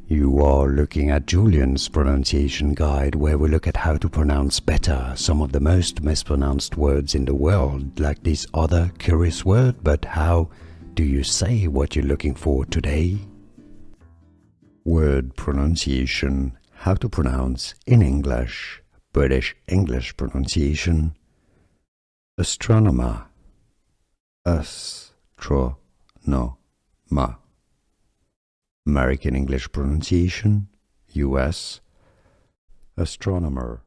You are looking at Julian's pronunciation guide, where we look at how to pronounce better some of the most mispronounced words in the world, like this other curious word. But how do you say what you're looking for today? Word pronunciation. How to pronounce in English, British English pronunciation. Astronomer. Astronomer. American English pronunciation, US. Astronomer.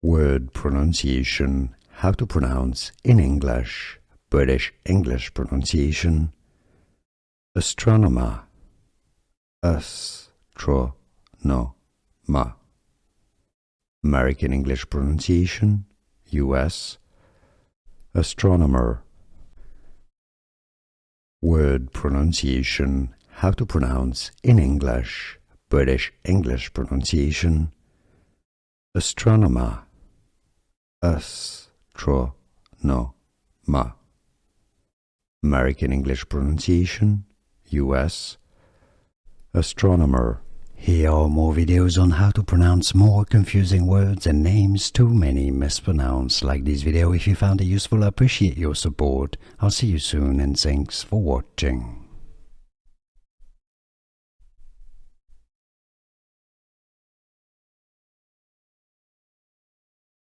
Word pronunciation. How to pronounce in English, British English pronunciation. Astronomer. Astronomer. American English pronunciation, US. Astronomer. Word pronunciation. How to pronounce in English, British English pronunciation. Astronomer. Astronomer. American English pronunciation, US. Astronomer. Here are more videos on how to pronounce more confusing words and names too many mispronounced. Like this video if you found it useful. I appreciate your support. I'll see you soon and thanks for watching.